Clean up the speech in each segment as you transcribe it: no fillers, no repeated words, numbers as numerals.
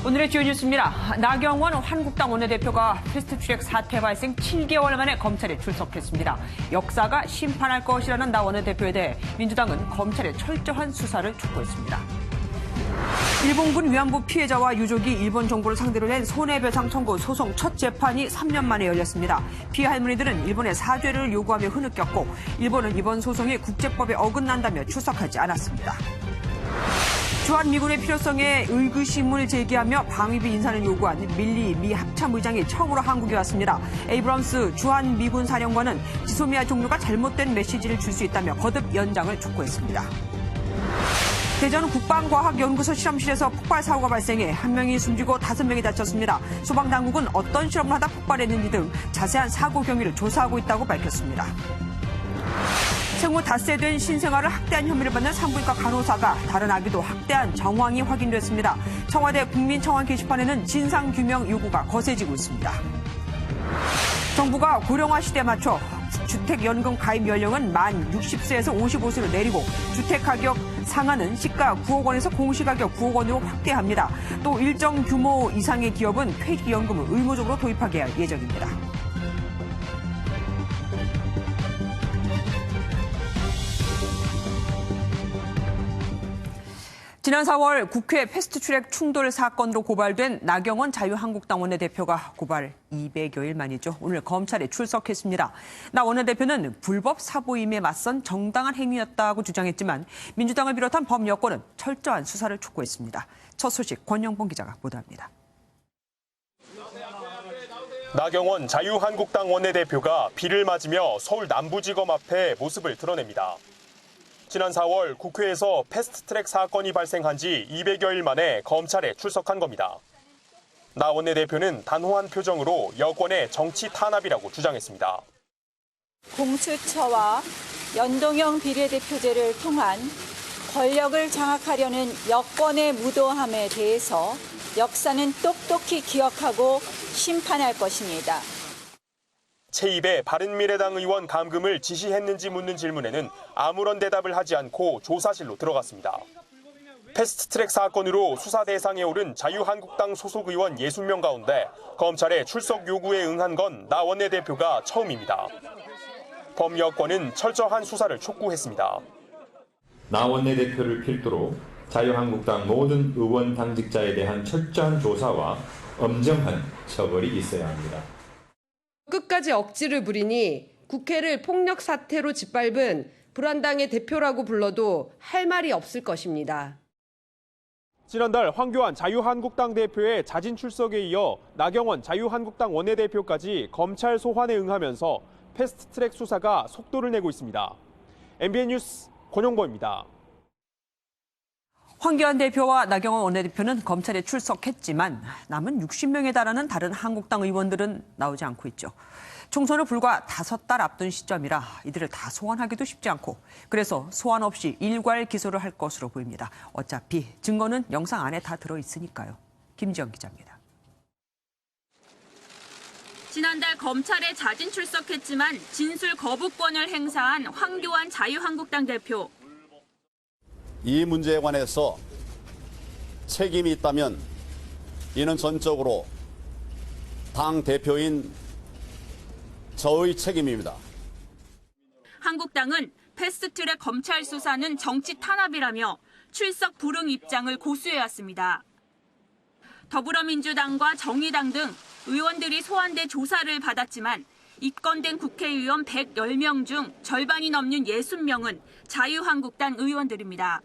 오늘의 주요 뉴스입니다. 나경원 한국당 원내대표가 패스트트랙 사태 발생 7개월 만에 검찰에 출석했습니다. 역사가 심판할 것이라는 나 원내대표에 대해 민주당은 검찰의 철저한 수사를 촉구했습니다. 일본군 위안부 피해자와 유족이 일본 정부를 상대로 낸 손해배상 청구 소송 첫 재판이 3년 만에 열렸습니다. 피해 할머니들은 일본의 사죄를 요구하며 흐느꼈고 일본은 이번 소송이 국제법에 어긋난다며 출석하지 않았습니다. 주한미군의 필요성에 의구심을 제기하며 방위비 인사를 요구한 밀리 미 합참의장이 처음으로 한국에 왔습니다. 에이브럼스 주한미군 사령관은 지소미아 종료가 잘못된 메시지를 줄 수 있다며 거듭 연장을 촉구했습니다. 대전 국방과학연구소 실험실에서 폭발 사고가 발생해 한 명이 숨지고 5명이 다쳤습니다. 소방당국은 어떤 실험을 하다 폭발했는지 등 자세한 사고 경위를 조사하고 있다고 밝혔습니다. 생후 닷새 된 신생아를 학대한 혐의를 받는 산부인과 간호사가 다른 아기도 학대한 정황이 확인됐습니다. 청와대 국민청원 게시판에는 진상규명 요구가 거세지고 있습니다. 정부가 고령화 시대에 맞춰 주택연금 가입 연령은 만 60세에서 55세로 내리고 주택가격 상한은 시가 9억 원에서 공시가격 9억 원으로 확대합니다. 또 일정 규모 이상의 기업은 퇴직연금을 의무적으로 도입하게 할 예정입니다. 지난 4월 국회 패스트트랙 충돌 사건으로 고발된 나경원 자유한국당 원내대표가 고발 200여일 만이죠. 오늘 검찰에 출석했습니다. 나 원내대표는 불법 사보임에 맞선 정당한 행위였다고 주장했지만 민주당을 비롯한 범여권은 철저한 수사를 촉구했습니다. 첫 소식 권영봉 기자가 보도합니다. 나경원 자유한국당 원내대표가 비를 맞으며 서울 남부지검 앞에 모습을 드러냅니다. 지난 4월 국회에서 패스트트랙 사건이 발생한 지 200여일 만에 검찰에 출석한 겁니다. 나 원내대표는 단호한 표정으로 여권의 정치 탄압이라고 주장했습니다. 공수처와 연동형 비례대표제를 통한 권력을 장악하려는 여권의 무도함에 대해서 역사는 똑똑히 기억하고 심판할 것입니다. 채입에 바른미래당 의원 감금을 지시했는지 묻는 질문에는 아무런 대답을 하지 않고 조사실로 들어갔습니다. 패스트트랙 사건으로 수사 대상에 오른 자유한국당 소속 의원 60명 가운데 검찰의 출석 요구에 응한 건 나 원내대표가 처음입니다. 범여권은 철저한 수사를 촉구했습니다. 나 원내대표를 필두로 자유한국당 모든 의원 당직자에 대한 철저한 조사와 엄정한 처벌이 있어야 합니다. 끝까지 억지를 부리니 국회를 폭력 사태로 짓밟은 불안당의 대표라고 불러도 할 말이 없을 것입니다. 지난달 황교안 자유한국당 대표의 자진 출석에 이어 나경원 자유한국당 원내대표까지 검찰 소환에 응하면서 패스트트랙 수사가 속도를 내고 있습니다. MBN 뉴스 권영보입니다. 황교안 대표와 나경원 원내대표는 검찰에 출석했지만 남은 60명에 달하는 다른 한국당 의원들은 나오지 않고 있죠. 총선을 불과 5달 앞둔 시점이라 이들을 다 소환하기도 쉽지 않고 그래서 소환 없이 일괄 기소를 할 것으로 보입니다. 어차피 증거는 영상 안에 다 들어있으니까요. 김지영 기자입니다. 지난달 검찰에 자진 출석했지만 진술 거부권을 행사한 황교안 자유한국당 대표. 이 문제에 관해서 책임이 있다면 이는 전적으로 당 대표인 저의 책임입니다. 한국당은 패스트트랙 검찰 수사는 정치 탄압이라며 출석 불응 입장을 고수해왔습니다. 더불어민주당과 정의당 등 의원들이 소환돼 조사를 받았지만 입건된 국회의원 110명 중 절반이 넘는 60명은 자유한국당 의원들입니다.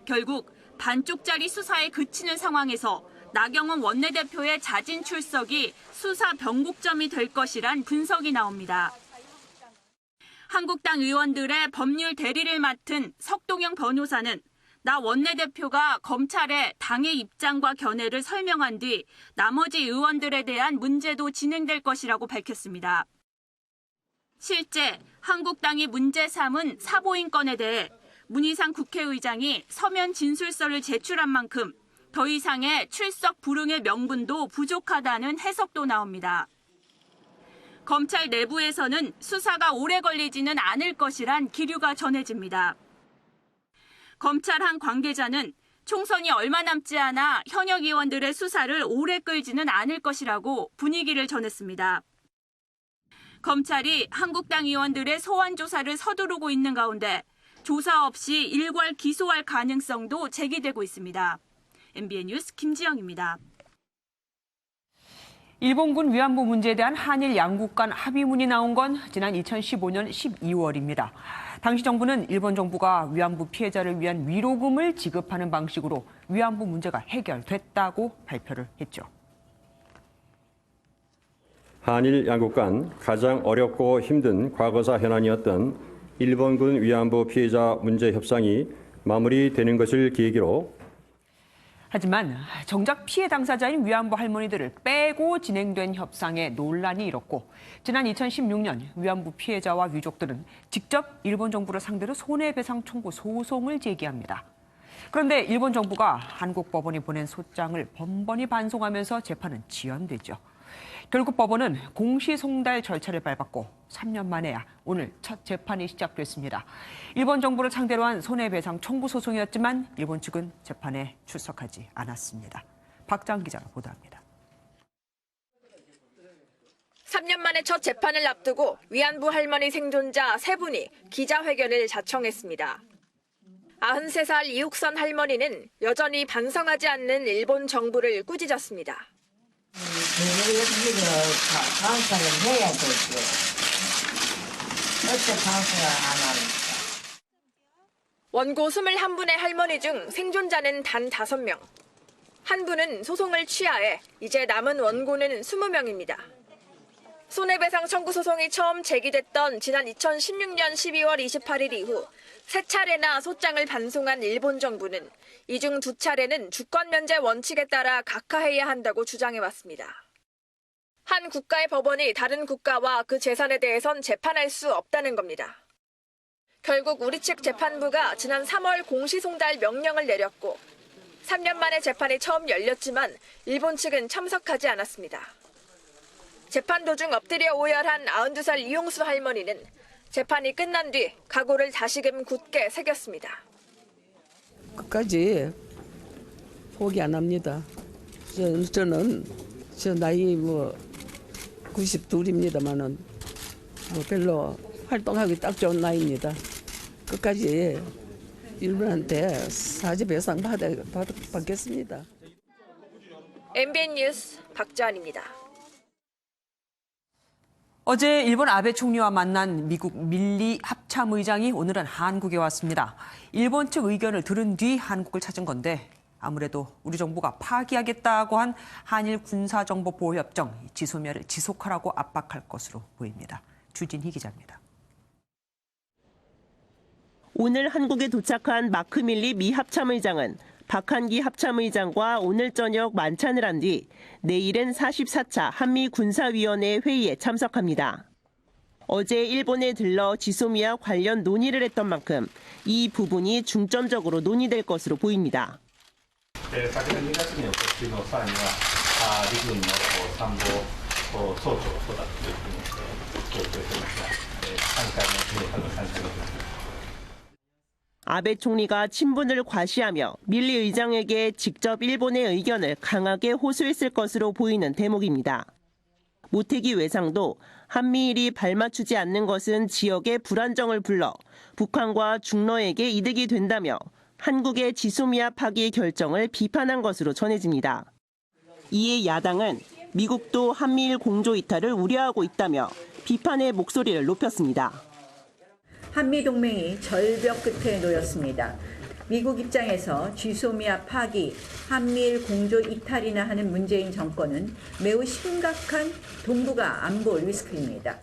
결국 반쪽짜리 수사에 그치는 상황에서 나경원 원내대표의 자진 출석이 수사 변곡점이 될 것이란 분석이 나옵니다. 한국당 의원들의 법률 대리를 맡은 석동영 변호사는 나 원내대표가 검찰에 당의 입장과 견해를 설명한 뒤 나머지 의원들에 대한 문제도 진행될 것이라고 밝혔습니다. 실제 한국당이 문제 삼은 사보임 건에 대해 문희상 국회의장이 서면 진술서를 제출한 만큼 더 이상의 출석 불응의 명분도 부족하다는 해석도 나옵니다. 검찰 내부에서는 수사가 오래 걸리지는 않을 것이란 기류가 전해집니다. 검찰 한 관계자는 총선이 얼마 남지 않아 현역 의원들의 수사를 오래 끌지는 않을 것이라고 분위기를 전했습니다. 검찰이 한국당 의원들의 소환 조사를 서두르고 있는 가운데 조사 없이 일괄 기소할 가능성도 제기되고 있습니다. MBN 뉴스 김지영입니다. 일본군 위안부 문제에 대한 한일 양국 간 합의문이 나온 건 지난 2015년 12월입니다. 당시 정부는 일본 정부가 위안부 피해자를 위한 위로금을 지급하는 방식으로 위안부 문제가 해결됐다고 발표를 했죠. 한일 양국 간 가장 어렵고 힘든 과거사 현안이었던 일본군 위안부 피해자 문제 협상이 마무리되는 것을 계기로 하지만 정작 피해 당사자인 위안부 할머니들을 빼고 진행된 협상에 논란이 일었고 지난 2016년 위안부 피해자와 유족들은 직접 일본 정부를 상대로 손해배상 청구 소송을 제기합니다. 그런데 일본 정부가 한국 법원이 보낸 소장을 번번이 반송하면서 재판은 지연되죠. 결국 법원은 공시송달 절차를 밟았고 3년 만에야 오늘 첫 재판이 시작됐습니다. 일본 정부를 상대로 한 손해배상 청구 소송이었지만 일본 측은 재판에 출석하지 않았습니다. 박장 기자가 보도합니다. 3년 만에 첫 재판을 앞두고 위안부 할머니 생존자 3분이 기자회견을 자청했습니다. 93살 이육선 할머니는 여전히 반성하지 않는 일본 정부를 꾸짖었습니다. 반성을 해야 되지. 어째 반성을 안 합니까? 원고 21분의 할머니 중 생존자는 단 5명. 한 분은 소송을 취하해 이제 남은 원고는 20명입니다. 손해배상 청구 소송이 처음 제기됐던 지난 2016년 12월 28일 이후 3차례나 소장을 반송한 일본 정부는 이 중 2차례는 주권 면제 원칙에 따라 각하해야 한다고 주장해왔습니다. 한 국가의 법원이 다른 국가와 그 재산에 대해선 재판할 수 없다는 겁니다. 결국 우리 측 재판부가 지난 3월 공시송달 명령을 내렸고 3년 만에 재판이 처음 열렸지만 일본 측은 참석하지 않았습니다. 재판 도중 엎드려 오열한 92살 이용수 할머니는 재판이 끝난 뒤 각오를 다시금 굳게 새겼습니다. 끝까지 포기 안 합니다. 저는 나이 92입니다만은 별로 활동하기 딱 좋은 나이입니다. 끝까지 일본한테 사죄배상 받겠습니다. MBN 뉴스 박지환입니다. 어제 일본 아베 총리와 만난 미국 밀리 합참의장이 오늘은 한국에 왔습니다. 일본 측 의견을 들은 뒤 한국을 찾은 건데 아무래도 우리 정부가 파기하겠다고 한 한일 군사정보보호협정 지소미아를 지속하라고 압박할 것으로 보입니다. 주진희 기자입니다. 오늘 한국에 도착한 마크 밀리 미 합참의장은 박한기 합참의장과 오늘 저녁 만찬을 한 뒤 내일은 44차 한미 군사위원회 회의에 참석합니다. 어제 일본에 들러 지소미아 관련 논의를 했던 만큼 이 부분이 중점적으로 논의될 것으로 보입니다. 昨年2月にお越しの際には陸軍の参謀総長を育てというふうに強調していますが、3回の参加です。 아베 총리가 친분을 과시하며 밀리 의장에게 직접 일본의 의견을 강하게 호소했을 것으로 보이는 대목입니다. 모태기 외상도 한미일이 발맞추지 않는 것은 지역의 불안정을 불러 북한과 중러에게 이득이 된다며 한국의 지소미아 파기 결정을 비판한 것으로 전해집니다. 이에 야당은 미국도 한미일 공조 이탈을 우려하고 있다며 비판의 목소리를 높였습니다. 한미동맹이 절벽 끝에 놓였습니다. 미국 입장에서 지소미아 파기, 한미일 공조 이탈이나 하는 문재인 정권은 매우 심각한 동북아 안보 리스크입니다.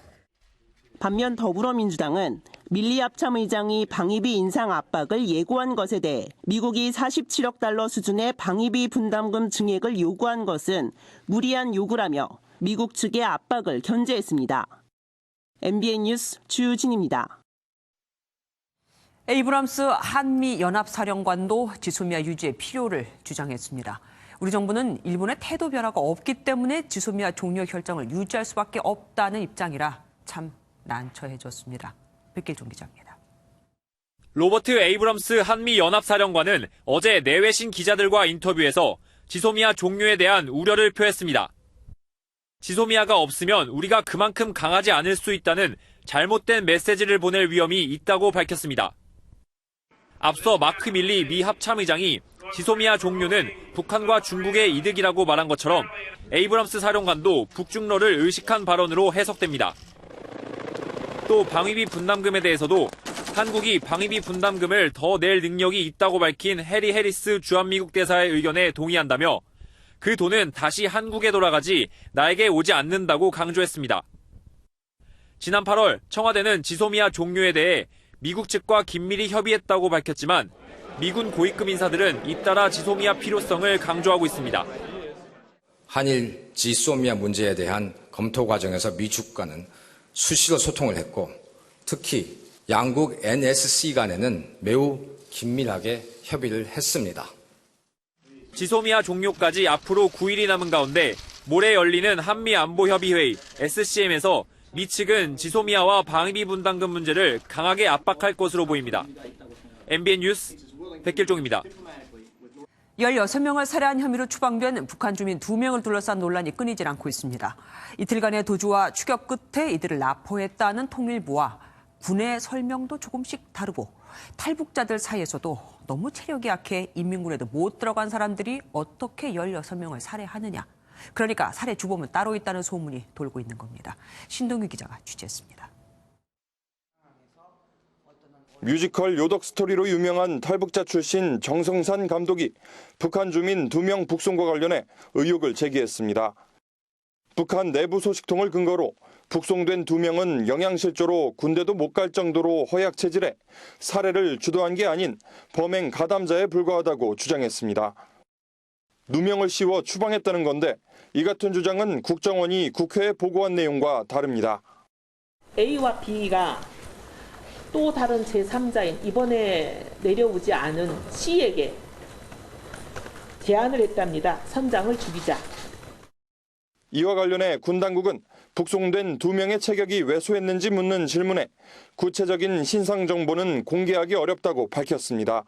반면 더불어민주당은 밀리 합참의장이 방위비 인상 압박을 예고한 것에 대해 미국이 47억 달러 수준의 방위비 분담금 증액을 요구한 것은 무리한 요구라며 미국 측의 압박을 견제했습니다. MBN 뉴스 주진입니다. 에이브람스 한미연합사령관도 지소미아 유지의 필요를 주장했습니다. 우리 정부는 일본의 태도 변화가 없기 때문에 지소미아 종료 결정을 유지할 수밖에 없다는 입장이라 참 난처해졌습니다. 백길종 기자입니다. 로버트 에이브럼스 한미연합사령관은 어제 내외신 기자들과 인터뷰에서 지소미아 종료에 대한 우려를 표했습니다. 지소미아가 없으면 우리가 그만큼 강하지 않을 수 있다는 잘못된 메시지를 보낼 위험이 있다고 밝혔습니다. 앞서 마크 밀리 미 합참의장이 지소미아 종료는 북한과 중국의 이득이라고 말한 것처럼 에이브럼스 사령관도 북중러를 의식한 발언으로 해석됩니다. 또 방위비 분담금에 대해서도 한국이 방위비 분담금을 더 낼 능력이 있다고 밝힌 해리 해리스 주한미국 대사의 의견에 동의한다며 그 돈은 다시 한국에 돌아가지 나에게 오지 않는다고 강조했습니다. 지난 8월 청와대는 지소미아 종료에 대해 미국 측과 긴밀히 협의했다고 밝혔지만 미군 고위급 인사들은 잇따라 지소미아 필요성을 강조하고 있습니다. 한일 지소미아 문제에 대한 검토 과정에서 미국과는 수시로 소통을 했고 특히 양국 NSC 간에는 매우 긴밀하게 협의를 했습니다. 지소미아 종료까지 앞으로 9일이 남은 가운데 모레 열리는 한미안보협의회의 SCM에서 미 측은 지소미아와 방위비 분담금 문제를 강하게 압박할 것으로 보입니다. MBN 뉴스 백길종입니다. 16명을 살해한 혐의로 추방된 북한 주민 2명을 둘러싼 논란이 끊이질 않고 있습니다. 이틀간의 도주와 추격 끝에 이들을 납포했다는 통일부와 군의 설명도 조금씩 다르고 탈북자들 사이에서도 너무 체력이 약해 인민군에도 못 들어간 사람들이 어떻게 16명을 살해하느냐. 그러니까 살해 주범은 따로 있다는 소문이 돌고 있는 겁니다. 신동규 기자가 취재했습니다. 뮤지컬 요덕 스토리로 유명한 탈북자 출신 정성산 감독이 북한 주민 2명 북송과 관련해 의혹을 제기했습니다. 북한 내부 소식통을 근거로 북송된 2명은 영양실조로 군대도 못 갈 정도로 허약 체질에 살해를 주도한 게 아닌 범행 가담자에 불과하다고 주장했습니다. 누명을 씌워 추방했다는 건데 이 같은 주장은 국정원이 국회에 보고한 내용과 다릅니다. A와 B가 또 다른 제3자인 이번에 내려오지 않은 C에게 제안을 했답니다. 선장을 죽이자. 이와 관련해 군 당국은 북송된 2명의 체격이 왜소했는지 묻는 질문에 구체적인 신상 정보는 공개하기 어렵다고 밝혔습니다.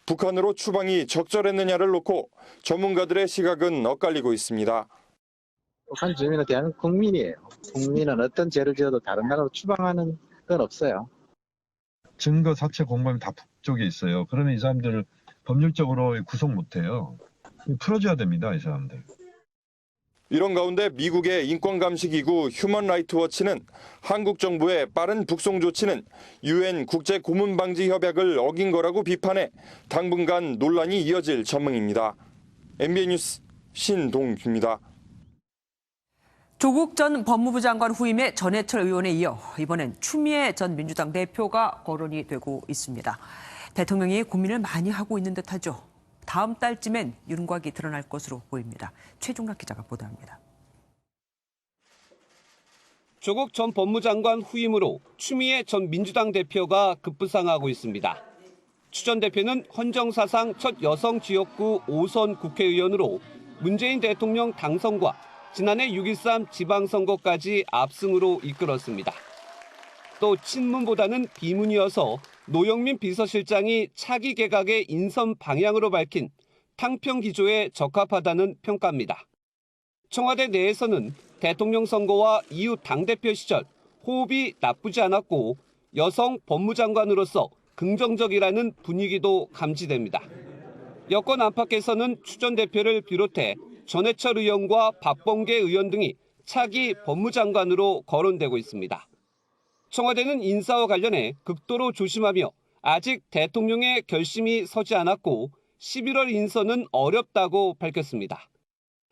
북한으로 추방이 적절했느냐를 놓고 전문가들의 시각은 엇갈리고 있습니다. 북한 주민은 대한민국 국민이에요. 국민은 어떤 죄를 지어도 다른 나라로 추방하는 건 없어요. 증거 자체 공범이 다 북쪽에 있어요. 그러면 이 사람들을 법률적으로 구속 못해요. 풀어줘야 됩니다, 이 사람들. 이런 가운데 미국의 인권감시기구 휴먼라이트워치는 한국 정부의 빠른 북송 조치는 UN 국제고문방지협약을 어긴 거라고 비판해 당분간 논란이 이어질 전망입니다. MBN 뉴스 신동규입니다. 조국 전 법무부 장관 후임의 전해철 의원에 이어 이번엔 추미애 전 민주당 대표가 거론이 되고 있습니다. 대통령이 고민을 많이 하고 있는 듯하죠. 다음 달쯤엔 윤곽이 드러날 것으로 보입니다. 최종락 기자가 보도합니다. 조국 전 법무장관 후임으로 추미애 전 민주당 대표가 급부상하고 있습니다. 추 전 대표는 헌정사상 첫 여성 지역구 5선 국회의원으로 문재인 대통령 당선과 지난해 6.13 지방선거까지 압승으로 이끌었습니다. 또 친문보다는 비문이어서 노영민 비서실장이 차기 개각의 인선 방향으로 밝힌 탕평 기조에 적합하다는 평가입니다. 청와대 내에서는 대통령 선거와 이후 당대표 시절 호흡이 나쁘지 않았고 여성 법무장관으로서 긍정적이라는 분위기도 감지됩니다. 여권 안팎에서는 추 전 대표를 비롯해 전해철 의원과 박범계 의원 등이 차기 법무장관으로 거론되고 있습니다. 청와대는 인사와 관련해 극도로 조심하며 아직 대통령의 결심이 서지 않았고 11월 인선은 어렵다고 밝혔습니다.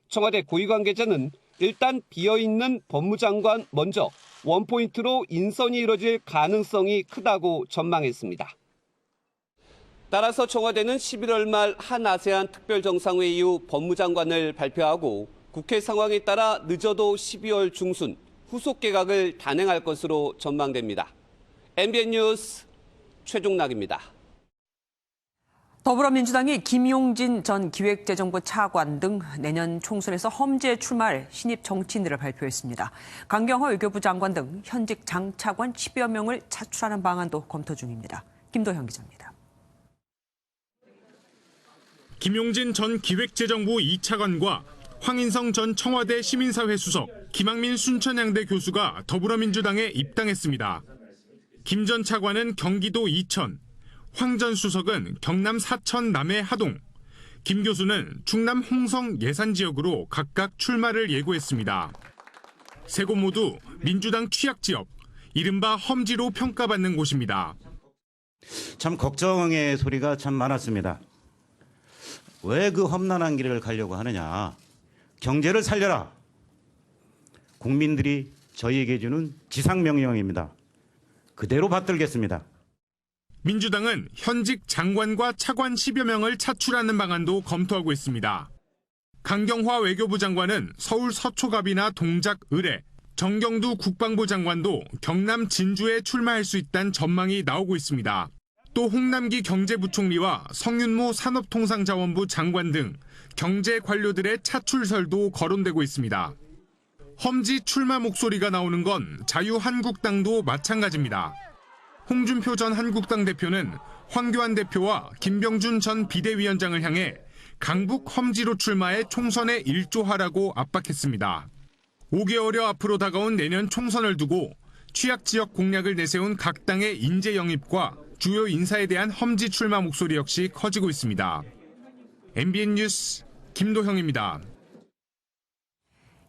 청와대 고위 관계자는 일단 비어있는 법무장관 먼저 원포인트로 인선이 이뤄질 가능성이 크다고 전망했습니다. 따라서 청와대는 11월 말 한 아세안 특별정상회의 이후 법무장관을 발표하고 국회 상황에 따라 늦어도 12월 중순 후속 개각을 단행할 것으로 전망됩니다. MBN 뉴스 최종락입니다. 더불어민주당이 김용진 전 기획재정부 차관 등 내년 총선에서 험지에 출마할 신입 정치인들을 발표했습니다. 강경화 외교부 장관 등 현직 장 차관 10여 명을 차출하는 방안도 검토 중입니다. 김도형 기자입니다. 김용진 전 기획재정부 2차관과 황인성 전 청와대 시민사회 수석, 김학민 순천향대 교수가 더불어민주당에 입당했습니다. 김 전 차관은 경기도 이천, 황 전 수석은 경남 사천 남해 하동, 김 교수는 충남 홍성 예산 지역으로 각각 출마를 예고했습니다. 세 곳 모두 민주당 취약 지역, 이른바 험지로 평가받는 곳입니다. 참 걱정의 소리가 참 많았습니다. 왜 그 험난한 길을 가려고 하느냐. 경제를 살려라. 국민들이 저희에게 주는 지상명령입니다. 그대로 받들겠습니다. 민주당은 현직 장관과 차관 10여 명을 차출하는 방안도 검토하고 있습니다. 강경화 외교부 장관은 서울 서초갑이나 동작 의뢰, 정경두 국방부 장관도 경남 진주에 출마할 수 있다는 전망이 나오고 있습니다. 또 홍남기 경제부총리와 성윤모 산업통상자원부 장관 등 경제 관료들의 차출설도 거론되고 있습니다. 험지 출마 목소리가 나오는 건 자유한국당도 마찬가지입니다. 홍준표 전 한국당 대표는 황교안 대표와 김병준 전 비대위원장을 향해 강북 험지로 출마해 총선에 일조하라고 압박했습니다. 5개월여 앞으로 다가온 내년 총선을 두고 취약 지역 공약을 내세운 각 당의 인재 영입과 주요 인사에 대한 험지 출마 목소리 역시 커지고 있습니다. MBN 뉴스 김도형입니다.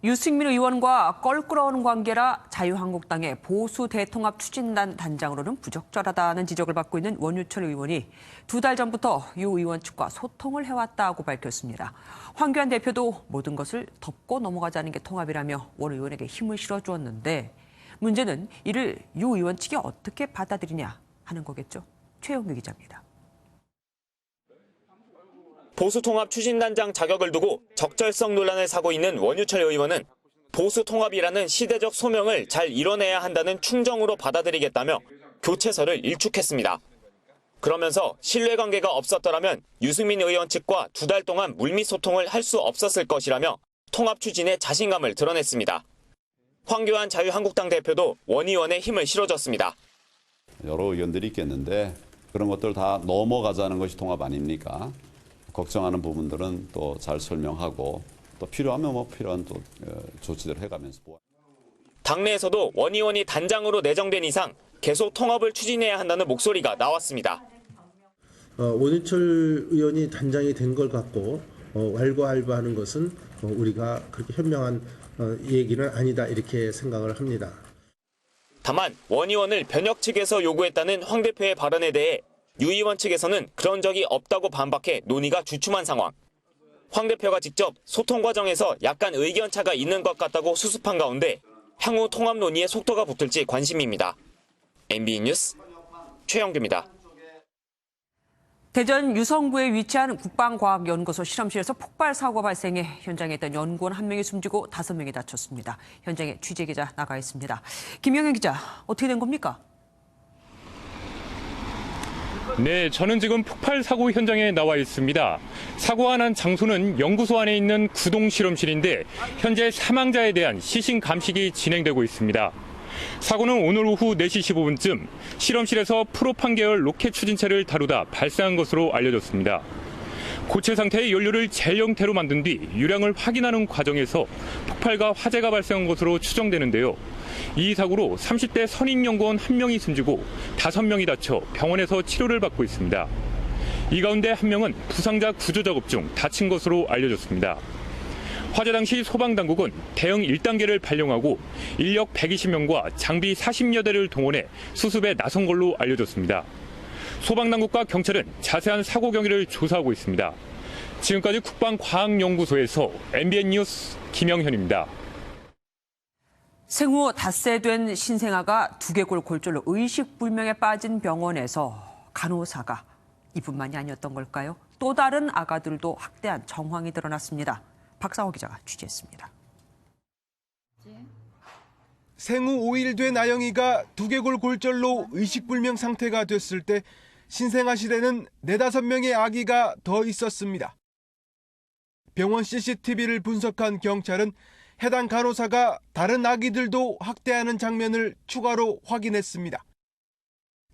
유승민 의원과 껄끄러운 관계라 자유한국당의 보수 대통합 추진단 단장으로는 부적절하다는 지적을 받고 있는 원유철 의원이 2달 전부터 유 의원 측과 소통을 해왔다고 밝혔습니다. 황교안 대표도 모든 것을 덮고 넘어가자는 게 통합이라며 원 의원에게 힘을 실어주었는데 문제는 이를 유 의원 측이 어떻게 받아들이냐 하는 거겠죠. 최영규 기자입니다. 보수통합 추진단장 자격을 두고 적절성 논란을 사고 있는 원유철 의원은 보수통합이라는 시대적 소명을 잘 이뤄내야 한다는 충정으로 받아들이겠다며 교체설을 일축했습니다. 그러면서 신뢰관계가 없었더라면 유승민 의원 측과 2달 동안 물밑 소통을 할 수 없었을 것이라며 통합 추진에 자신감을 드러냈습니다. 황교안 자유한국당 대표도 원 의원의 힘을 실어줬습니다. 여러 의견들이 있겠는데 그런 것들 다 넘어가자는 것이 통합 아닙니까? 걱정하는 부분들은 또 잘 설명하고 또 필요하면 필요한 또 조치들을 해가면서. 당내에서도 원 의원이 단장으로 내정된 이상 계속 통합을 추진해야 한다는 목소리가 나왔습니다. 원유철 의원이 단장이 된 걸 갖고 왈가왈부하는 것은 우리가 그렇게 현명한 얘기는 아니다 이렇게 생각을 합니다. 다만 원 의원을 변혁 측에서 요구했다는 황 대표의 발언에 대해 유 의원 측에서는 그런 적이 없다고 반박해 논의가 주춤한 상황. 황 대표가 직접 소통 과정에서 약간 의견차가 있는 것 같다고 수습한 가운데 향후 통합 논의에 속도가 붙을지 관심입니다. MBN 뉴스 최영규입니다. 대전 유성구에 위치한 국방과학연구소 실험실에서 폭발 사고가 발생해 현장에 있던 연구원 1명이 숨지고 5명이 다쳤습니다. 현장에 취재기자 나가 있습니다. 김영현 기자, 어떻게 된 겁니까? 네, 저는 지금 폭발 사고 현장에 나와 있습니다. 사고가 난 장소는 연구소 안에 있는 구동 실험실인데 현재 사망자에 대한 시신 감식이 진행되고 있습니다. 사고는 오늘 오후 4시 15분쯤 실험실에서 프로판 계열 로켓 추진체를 다루다 발생한 것으로 알려졌습니다. 고체 상태의 연료를 젤 형태로 만든 뒤 유량을 확인하는 과정에서 폭발과 화재가 발생한 것으로 추정되는데요. 이 사고로 30대 선임 연구원 1명이 숨지고 5명이 다쳐 병원에서 치료를 받고 있습니다. 이 가운데 1명은 부상자 구조 작업 중 다친 것으로 알려졌습니다. 화재 당시 소방당국은 대응 1단계를 발령하고 인력 120명과 장비 40여 대를 동원해 수습에 나선 걸로 알려졌습니다. 소방당국과 경찰은 자세한 사고 경위를 조사하고 있습니다. 지금까지 국방과학연구소에서 MBN 뉴스 김영현입니다. 생후 닷새 된 신생아가 두개골 골절로 의식불명에 빠진 병원에서 간호사가 이뿐만이 아니었던 걸까요? 또 다른 아가들도 학대한 정황이 드러났습니다. 박상호 기자가 취재했습니다. 생후 5일 된 아영이가 두개골 골절로 의식불명 상태가 됐을 때 신생아실에는 4-5명의 아기가 더 있었습니다. 병원 CCTV를 분석한 경찰은 해당 간호사가 다른 아기들도 학대하는 장면을 추가로 확인했습니다.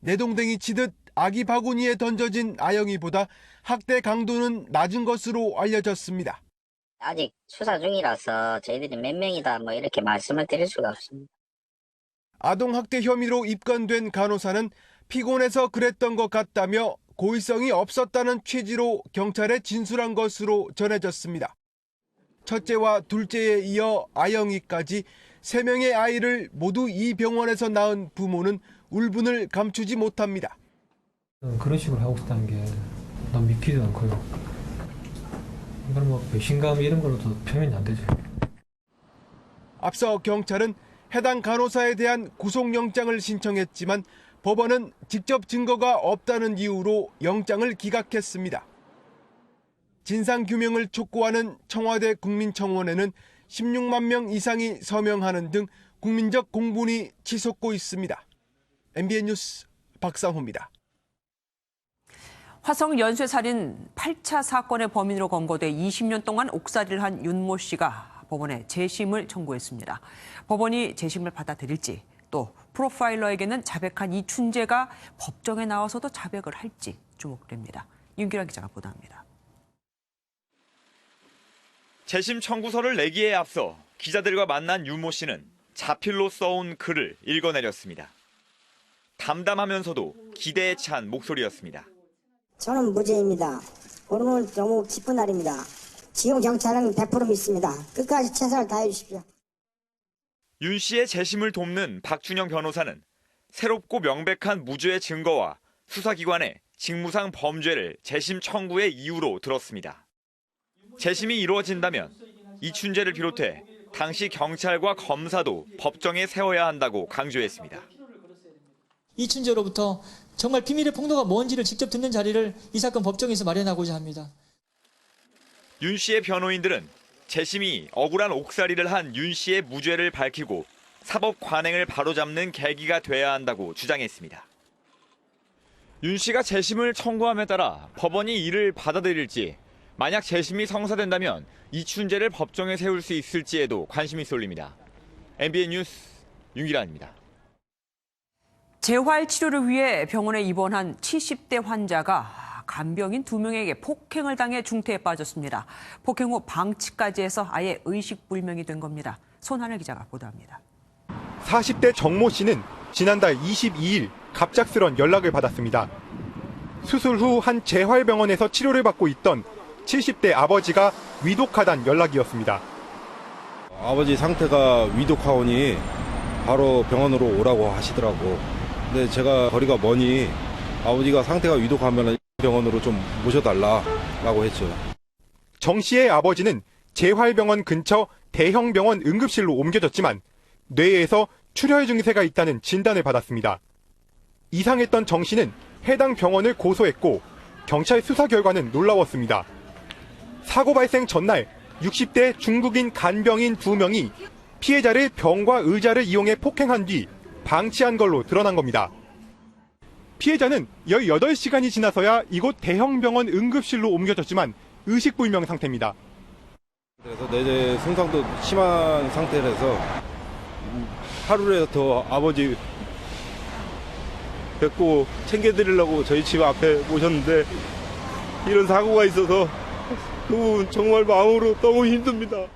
내동댕이 치듯 아기 바구니에 던져진 아영이보다 학대 강도는 낮은 것으로 알려졌습니다. 아직 수사 중이라서 저희들이 몇 명이다 뭐 이렇게 말씀을 드릴 수가 없습니다. 아동학대 혐의로 입건된 간호사는 피곤해서 그랬던 것 같다며 고의성이 없었다는 취지로 경찰에 진술한 것으로 전해졌습니다. 첫째와 둘째에 이어 아영이까지 3명의 아이를 모두 이 병원에서 낳은 부모는 울분을 감추지 못합니다. 그런 식으로 하고 있다는 게 난 믿기지도 않고요. 이건 뭐 배신감 이런 걸로도 표현이 안 되죠. 앞서 경찰은 해당 간호사에 대한 구속영장을 신청했지만 법원은 직접 증거가 없다는 이유로 영장을 기각했습니다. 진상규명을 촉구하는 청와대 국민청원에는 16만 명 이상이 서명하는 등 국민적 공분이 치솟고 있습니다. MBN 뉴스 박상호입니다. 화성 연쇄살인 8차 사건의 범인으로 검거돼 20년 동안 옥살이를 한 윤모 씨가 법원에 재심을 청구했습니다. 법원이 재심을 받아들일지 또 프로파일러에게는 자백한 이춘재가 법정에 나와서도 자백을 할지 주목됩니다. 윤기란 기자가 보도합니다. 재심 청구서를 내기에 앞서 기자들과 만난 윤모 씨는 자필로 써온 글을 읽어내렸습니다. 담담하면서도 기대에 찬 목소리였습니다. 저는 무죄입니다. 오늘은 너무 기쁜 날입니다. 지금 경찰은 100% 믿습니다. 끝까지 최선을 다해 주십시오. 윤 씨의 재심을 돕는 박준영 변호사는 새롭고 명백한 무죄의 증거와 수사기관의 직무상 범죄를 재심 청구의 이유로 들었습니다. 재심이 이루어진다면 이춘재를 비롯해 당시 경찰과 검사도 법정에 세워야 한다고 강조했습니다. 이춘재로부터 정말 비밀의 폭로가 뭔지를 직접 듣는 자리를 이 사건 법정에서 마련하고자 합니다. 윤 씨의 변호인들은 재심이 억울한 옥살이를 한 윤 씨의 무죄를 밝히고 사법 관행을 바로잡는 계기가 돼야 한다고 주장했습니다. 윤 씨가 재심을 청구함에 따라 법원이 이를 받아들일지, 만약 재심이 성사된다면 이춘재를 법정에 세울 수 있을지에도 관심이 쏠립니다. MBN 뉴스 윤기란입니다. 재활 치료를 위해 병원에 입원한 70대 환자가 간병인 2명에게 폭행을 당해 중태에 빠졌습니다. 폭행 후 방치까지 해서 아예 의식불명이 된 겁니다. 손하늘 기자가 보도합니다. 40대 정모 씨는 지난달 22일 갑작스런 연락을 받았습니다. 수술 후 한 재활병원에서 치료를 받고 있던 70대 아버지가 위독하다는 연락이었습니다. 아버지 상태가 위독하오니 바로 병원으로 오라고 하시더라고. 근데 제가 거리가 머니 아버지가 상태가 위독하면 병원으로 좀 모셔달라고 했죠. 정 씨의 아버지는 재활병원 근처 대형 병원 응급실로 옮겨졌지만 뇌에서 출혈 증세가 있다는 진단을 받았습니다. 이상했던 정 씨는 해당 병원을 고소했고 경찰 수사 결과는 놀라웠습니다. 사고 발생 전날 60대 중국인 간병인 2명이 피해자를 병과 의자를 이용해 폭행한 뒤 방치한 걸로 드러난 겁니다. 피해자는 18시간이 지나서야 이곳 대형 병원 응급실로 옮겨졌지만 의식불명 상태입니다. 그래서 뇌 손상도 심한 상태라서 하루라도 더 아버지 뵙고 챙겨드리려고 저희 집 앞에 모셨는데 이런 사고가 있어서 그 부분 정말 마음으로 너무 힘듭니다.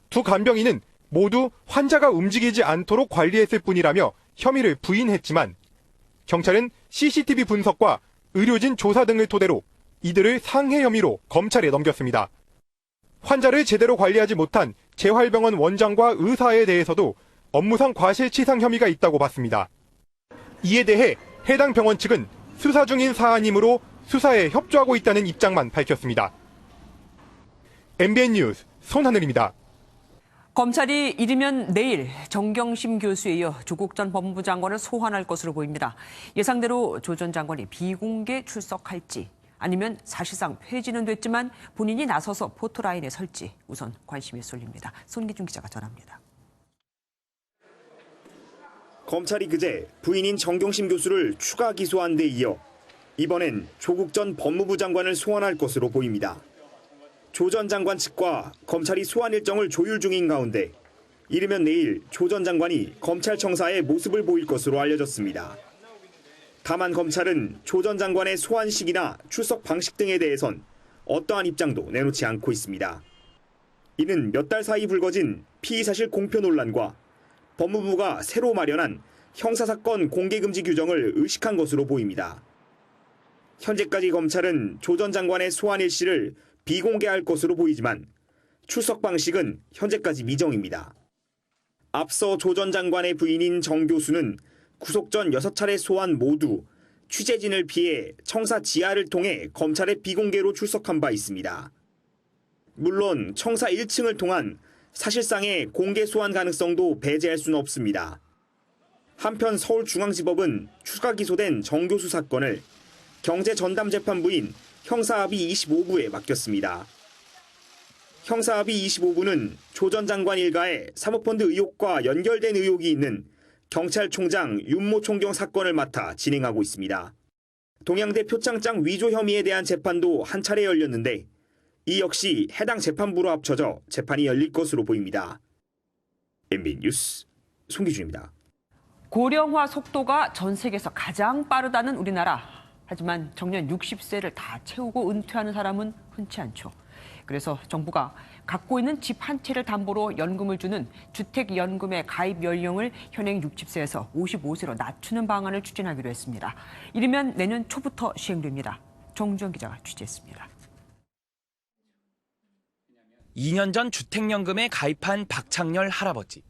두 간병인은 모두 환자가 움직이지 않도록 관리했을 뿐이라며 혐의를 부인했지만 경찰은 CCTV 분석과 의료진 조사 등을 토대로 이들을 상해 혐의로 검찰에 넘겼습니다. 환자를 제대로 관리하지 못한 재활병원 원장과 의사에 대해서도 업무상 과실치상 혐의가 있다고 봤습니다. 이에 대해 해당 병원 측은 수사 중인 사안이므로 수사에 협조하고 있다는 입장만 밝혔습니다. MBN 뉴스 손하늘입니다. 검찰이 이르면 내일 정경심 교수에 이어 조국 전 법무부 장관을 소환할 것으로 보입니다. 예상대로 조 전 장관이 비공개 출석할지 아니면 사실상 폐지는 됐지만 본인이 나서서 포토라인에 설지 우선 관심이 쏠립니다. 손기준 기자가 전합니다. 검찰이 그제 부인인 정경심 교수를 추가 기소한 데 이어 이번엔 조국 전 법무부 장관을 소환할 것으로 보입니다. 조 전 장관 측과 검찰이 소환 일정을 조율 중인 가운데 이르면 내일 조 전 장관이 검찰청사에 모습을 보일 것으로 알려졌습니다. 다만 검찰은 조 전 장관의 소환식이나 출석 방식 등에 대해선 어떠한 입장도 내놓지 않고 있습니다. 이는 몇 달 사이 불거진 피의사실 공표 논란과 법무부가 새로 마련한 형사사건 공개금지 규정을 의식한 것으로 보입니다. 현재까지 검찰은 조 전 장관의 소환 일시를 비공개할 것으로 보이지만 출석 방식은 현재까지 미정입니다. 앞서 조 전 장관의 부인인 정 교수는 구속 전 6차례 소환 모두 취재진을 피해 청사 지하를 통해 검찰에 비공개로 출석한 바 있습니다. 물론 청사 1층을 통한 사실상의 공개 소환 가능성도 배제할 수는 없습니다. 한편 서울중앙지법은 추가 기소된 정 교수 사건을 경제전담재판부인 형사합의 25부에 맡겼습니다. 형사합의 25부는 조 전 장관 일가의 사모펀드 의혹과 연결된 의혹이 있는 경찰총장 윤모 총경 사건을 맡아 진행하고 있습니다. 동양대 표창장 위조 혐의에 대한 재판도 한 차례 열렸는데 이 역시 해당 재판부로 합쳐져 재판이 열릴 것으로 보입니다. MBN 뉴스 송기준입니다. 고령화 속도가 전 세계에서 가장 빠르다는 우리나라. 하지만 정년 60세를 다 채우고 은퇴하는 사람은 흔치 않죠. 그래서 정부가 갖고 있는 집 한 채를 담보로 연금을 주는 주택연금의 가입 연령을 현행 60세에서 55세로 낮추는 방안을 추진하기로 했습니다. 이르면 내년 초부터 시행됩니다. 정주영 기자가 취재했습니다. 2년 전 주택연금에 가입한 박창렬 할아버지.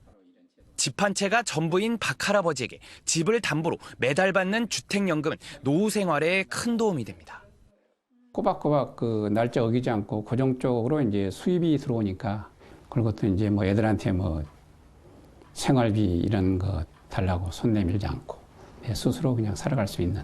집 한 채가 전부인 박 할아버지에게 집을 담보로 매달 받는 주택연금은 노후 생활에 큰 도움이 됩니다. 꼬박꼬박 그 날짜 어기지 않고 고정적으로 이제 수입이 들어오니까 그리고 또 이제 뭐 애들한테 뭐 생활비 이런 거 달라고 손 내밀지 않고 스스로 그냥 살아갈 수 있는.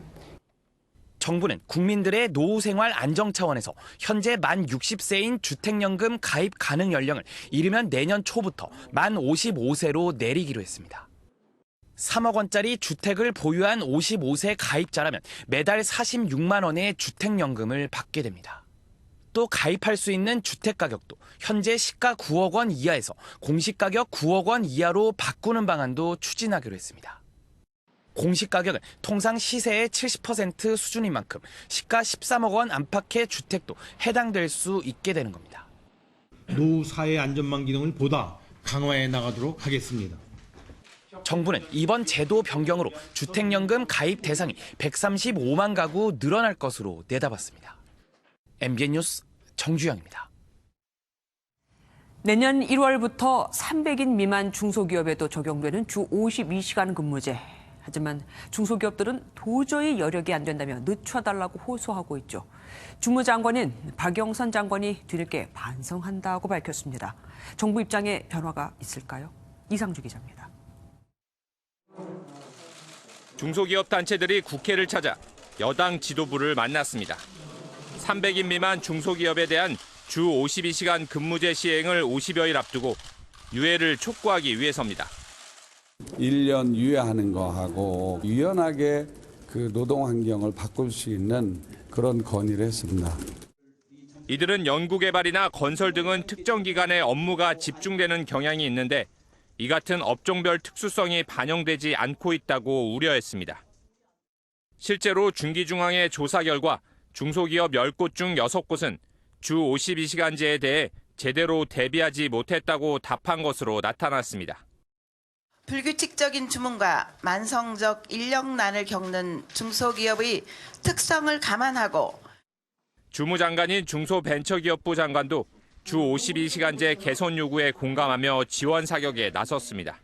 정부는 국민들의 노후 생활 안정 차원에서 현재 만 60세인 주택연금 가입 가능 연령을 이르면 내년 초부터 만 55세로 내리기로 했습니다. 3억 원짜리 주택을 보유한 55세 가입자라면 매달 46만 원의 주택연금을 받게 됩니다. 또 가입할 수 있는 주택 가격도 현재 시가 9억 원 이하에서 공시가격 9억 원 이하로 바꾸는 방안도 추진하기로 했습니다. 공시가격은 통상 시세의 70% 수준인 만큼 시가 13억 원 안팎의 주택도 해당될 수 있게 되는 겁니다. 노후 사회 안전망 기능을 보다 강화해 나가도록 하겠습니다. 정부는 이번 제도 변경으로 주택연금 가입 대상이 135만 가구 늘어날 것으로 내다봤습니다. MBN 뉴스 정주영입니다. 내년 1월부터 300인 미만 중소기업에도 적용되는 주 52시간 근무제. 하지만 중소기업들은 도저히 여력이 안 된다며 늦춰달라고 호소하고 있죠. 주무장관인 박영선 장관이 뒤늦게 반성한다고 밝혔습니다. 정부 입장에 변화가 있을까요? 이상주 기자입니다. 중소기업 단체들이 국회를 찾아 여당 지도부를 만났습니다. 300인 미만 중소기업에 대한 주 52시간 근무제 시행을 50여일 앞두고 유예를 촉구하기 위해서입니다. 1년 유예하는 거하고 유연하게 그 노동 환경을 바꿀 수 있는 그런 건의를 했습니다. 이들은 연구개발이나 건설 등은 특정 기간에 업무가 집중되는 경향이 있는데 이 같은 업종별 특수성이 반영되지 않고 있다고 우려했습니다. 실제로 중기중앙의 조사 결과 중소기업 10곳 중 6곳은 주 52시간제에 대해 제대로 대비하지 못했다고 답한 것으로 나타났습니다. 불규칙적인 주문과 만성적 인력난을 겪는 중소기업의 특성을 감안하고 주무장관인 중소벤처기업부 장관도 주 52시간제 개선 요구에 공감하며 지원 사격에 나섰습니다.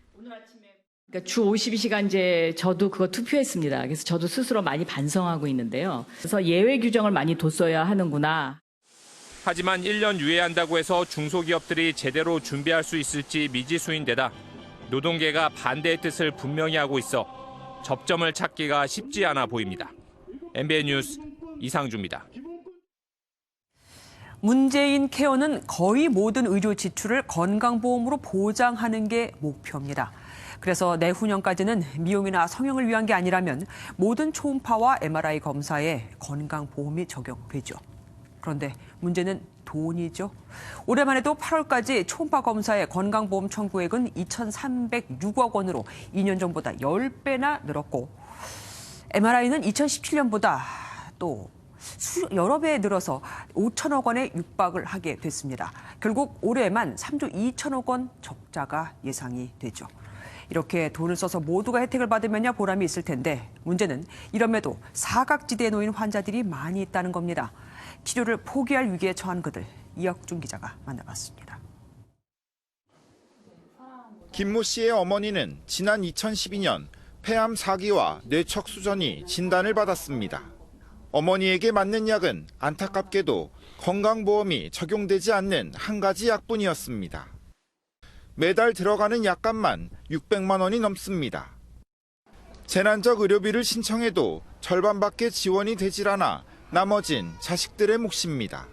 그러니까 주 52시간제 저도 그거 투표했습니다. 그래서 저도 스스로 많이 반성하고 있는데요. 그래서 예외 규정을 많이 뒀어야 하는구나. 하지만 1년 유예한다고 해서 중소기업들이 제대로 준비할 수 있을지 미지수인데다 노동계가 반대의 뜻을 분명히 하고 있어 접점을 찾기가 쉽지 않아 보입니다. MBN 뉴스 이상주입니다. 문재인 케어는 거의 모든 의료 지출을 건강보험으로 보장하는 게 목표입니다. 그래서 내후년까지는 미용이나 성형을 위한 게 아니라면 모든 초음파와 MRI 검사에 건강보험이 적용되죠. 그런데 문제는 돈이죠. 올해만 해도 8월까지 초음파 검사의 건강보험 청구액은 2,306억 원으로 2년 전보다 10배나 늘었고 MRI는 2017년보다 또 여러 배 늘어서 5천억 원에 육박을 하게 됐습니다. 결국 올해만 3조 2천억 원 적자가 예상이 되죠. 이렇게 돈을 써서 모두가 혜택을 받으면야 보람이 있을 텐데 문제는 이럼에도 사각지대에 놓인 환자들이 많이 있다는 겁니다. 치료를 포기할 위기에 처한 그들, 이혁준 기자가 만나봤습니다. 김모 씨의 어머니는 지난 2012년 폐암 4기와 뇌척수전이 진단을 받았습니다. 어머니에게 맞는 약은 안타깝게도 건강보험이 적용되지 않는 한 가지 약뿐이었습니다. 매달 들어가는 약값만 600만 원이 넘습니다. 재난적 의료비를 신청해도 절반밖에 지원이 되질 않아 나머진 자식들의 몫입니다.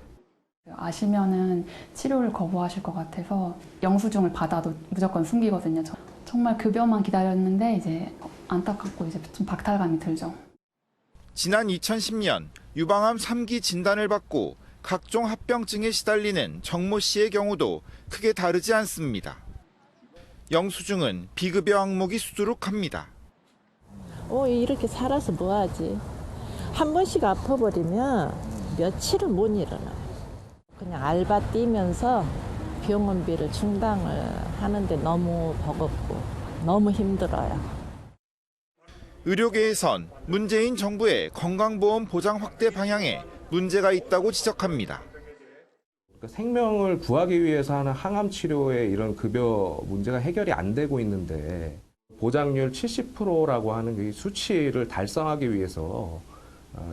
아시면은 치료를 거부하실 것 같아서 영수증을 받아도 무조건 숨기거든요. 정말 급여만 기다렸는데 이제 안타깝고 이제 좀 박탈감이 들죠. 지난 2010년 유방암 3기 진단을 받고 각종 합병증에 시달리는 정모 씨의 경우도 크게 다르지 않습니다. 영수증은 비급여 항목이 수두룩합니다. 이렇게 살아서 뭐하지? 한 번씩 아파버리면 며칠은 못 일어나요. 그냥 알바 뛰면서 병원비를 충당을 하는데 너무 버겁고 너무 힘들어요. 의료계에선 문재인 정부의 건강보험 보장 확대 방향에 문제가 있다고 지적합니다. 생명을 구하기 위해서 하는 항암 치료의 이런 급여 문제가 해결이 안 되고 있는데 보장률 70%라고 하는 이 수치를 달성하기 위해서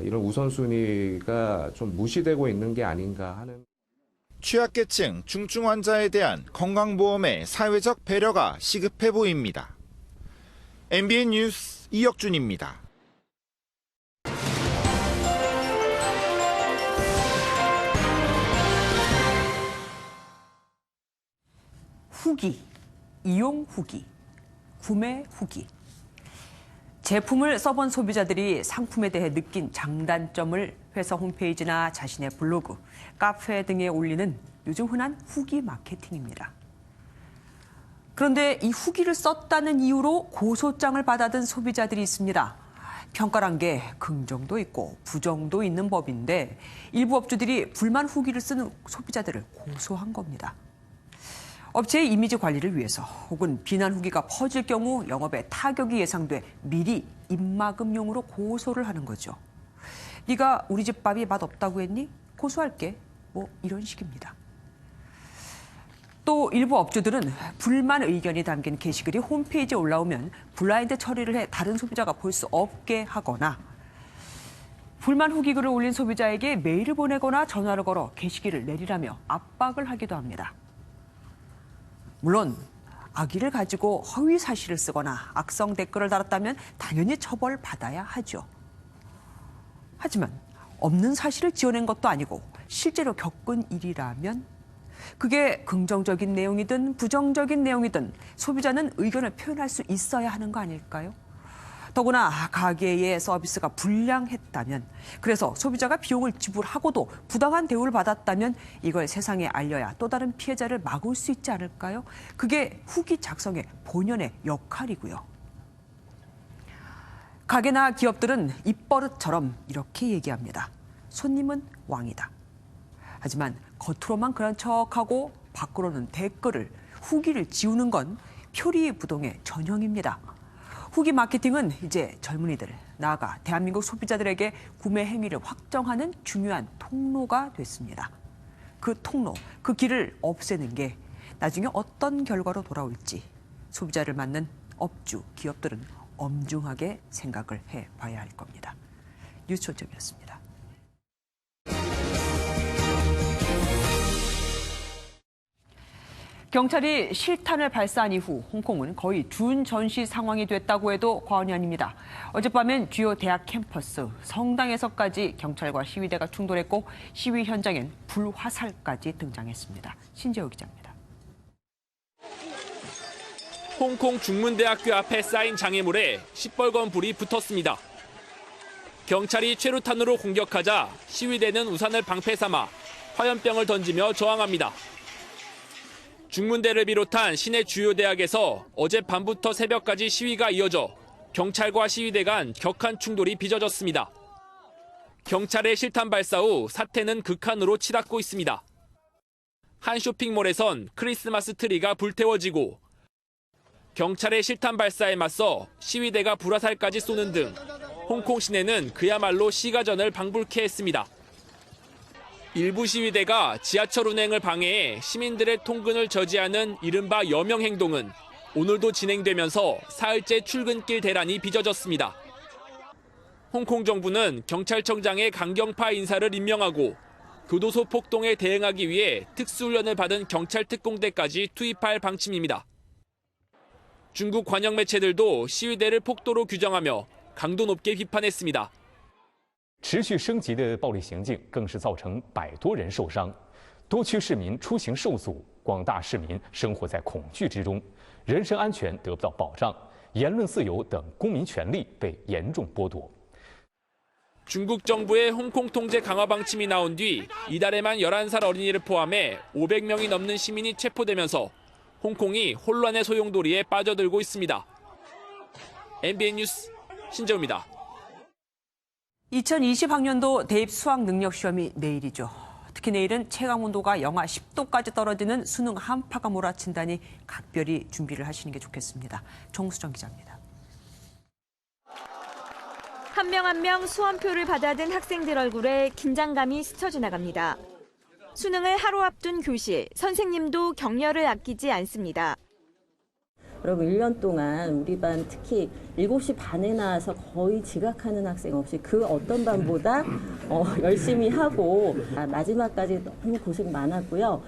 이런 우선순위가 좀 무시되고 있는 게 아닌가 하는. 취약계층, 중증 환자에 대한 건강보험의 사회적 배려가 시급해 보입니다. MBN 뉴스 이혁준입니다. 후기, 이용 후기, 구매 후기. 제품을 써본 소비자들이 상품에 대해 느낀 장단점을 회사 홈페이지나 자신의 블로그, 카페 등에 올리는 요즘 흔한 후기 마케팅입니다. 그런데 이 후기를 썼다는 이유로 고소장을 받아든 소비자들이 있습니다. 평가란 게 긍정도 있고 부정도 있는 법인데 일부 업주들이 불만 후기를 쓰는 소비자들을 고소한 겁니다. 업체의 이미지 관리를 위해서 혹은 비난 후기가 퍼질 경우 영업에 타격이 예상돼 미리 입막음용으로 고소를 하는 거죠. 네가 우리 집 밥이 맛없다고 했니? 고소할게. 뭐 이런 식입니다. 또 일부 업주들은 불만 의견이 담긴 게시글이 홈페이지에 올라오면 블라인드 처리를 해 다른 소비자가 볼 수 없게 하거나 불만 후기글을 올린 소비자에게 메일을 보내거나 전화를 걸어 게시글을 내리라며 압박을 하기도 합니다. 물론 악의를 가지고 허위 사실을 쓰거나 악성 댓글을 달았다면 당연히 처벌받아야 하죠. 하지만 없는 사실을 지어낸 것도 아니고 실제로 겪은 일이라면 그게 긍정적인 내용이든 부정적인 내용이든 소비자는 의견을 표현할 수 있어야 하는 거 아닐까요? 더구나 가게의 서비스가 불량했다면, 그래서 소비자가 비용을 지불하고도 부당한 대우를 받았다면 이걸 세상에 알려야 또 다른 피해자를 막을 수 있지 않을까요? 그게 후기 작성의 본연의 역할이고요. 가게나 기업들은 입버릇처럼 이렇게 얘기합니다. 손님은 왕이다. 하지만 겉으로만 그런 척하고 밖으로는 댓글을, 후기를 지우는 건 표리부동의 전형입니다. 후기 마케팅은 이제 젊은이들, 나아가 대한민국 소비자들에게 구매 행위를 확정하는 중요한 통로가 됐습니다. 그 통로, 그 길을 없애는 게 나중에 어떤 결과로 돌아올지 소비자를 맞는 업주, 기업들은 엄중하게 생각을 해봐야 할 겁니다. 뉴스 초점이었습니다. 경찰이 실탄을 발사한 이후 홍콩은 거의 준전시 상황이 됐다고 해도 과언이 아닙니다. 어젯밤엔 주요 대학 캠퍼스, 성당에서까지 경찰과 시위대가 충돌했고 시위 현장엔 불화살까지 등장했습니다. 신재호 기자입니다. 홍콩 중문대학교 앞에 쌓인 장애물에 시뻘건 불이 붙었습니다. 경찰이 최루탄으로 공격하자 시위대는 우산을 방패 삼아 화염병을 던지며 저항합니다. 중문대를 비롯한 시내 주요 대학에서 어젯밤부터 새벽까지 시위가 이어져 경찰과 시위대 간 격한 충돌이 빚어졌습니다. 경찰의 실탄 발사 후 사태는 극한으로 치닫고 있습니다. 한 쇼핑몰에선 크리스마스 트리가 불태워지고 경찰의 실탄 발사에 맞서 시위대가 불화살까지 쏘는 등 홍콩 시내는 그야말로 시가전을 방불케 했습니다. 일부 시위대가 지하철 운행을 방해해 시민들의 통근을 저지하는 이른바 여명 행동은 오늘도 진행되면서 사흘째 출근길 대란이 빚어졌습니다. 홍콩 정부는 경찰청장의 강경파 인사를 임명하고 교도소 폭동에 대응하기 위해 특수훈련을 받은 경찰 특공대까지 투입할 방침입니다. 중국 관영 매체들도 시위대를 폭도로 규정하며 강도 높게 비판했습니다. 持续升级的暴力行径更是造成100多人受伤，多区市民出行受阻，广大市民生活在恐惧之中，人身安全得不到保障，言论自由等公民权利被严重剥夺。 중국 정부의 홍콩 통제 강화 방침이 나온 뒤 이달에만 11살 어린이를 포함해 500명이 넘는 시민이 체포되면서 홍콩이 혼란의 소용돌이에 빠져들고 있습니다. MBN 뉴스 신재우입니다. 2020학년도 대입 수학 능력 시험이 내일이죠. 특히 내일은 체감 온도가 영하 10도까지 떨어지는 수능 한파가 몰아친다니 각별히 준비를 하시는 게 좋겠습니다. 정수정 기자입니다. 한 명 한 명 수험표를 받아든 학생들 얼굴에 긴장감이 스쳐 지나갑니다. 수능을 하루 앞둔 교실, 선생님도 격려를 아끼지 않습니다. 여러분 1년 동안 우리 반 특히 7시 반에 나와서 거의 지각하는 학생 없이 그 어떤 반보다 열심히 하고 마지막까지 너무 고생 많았고요.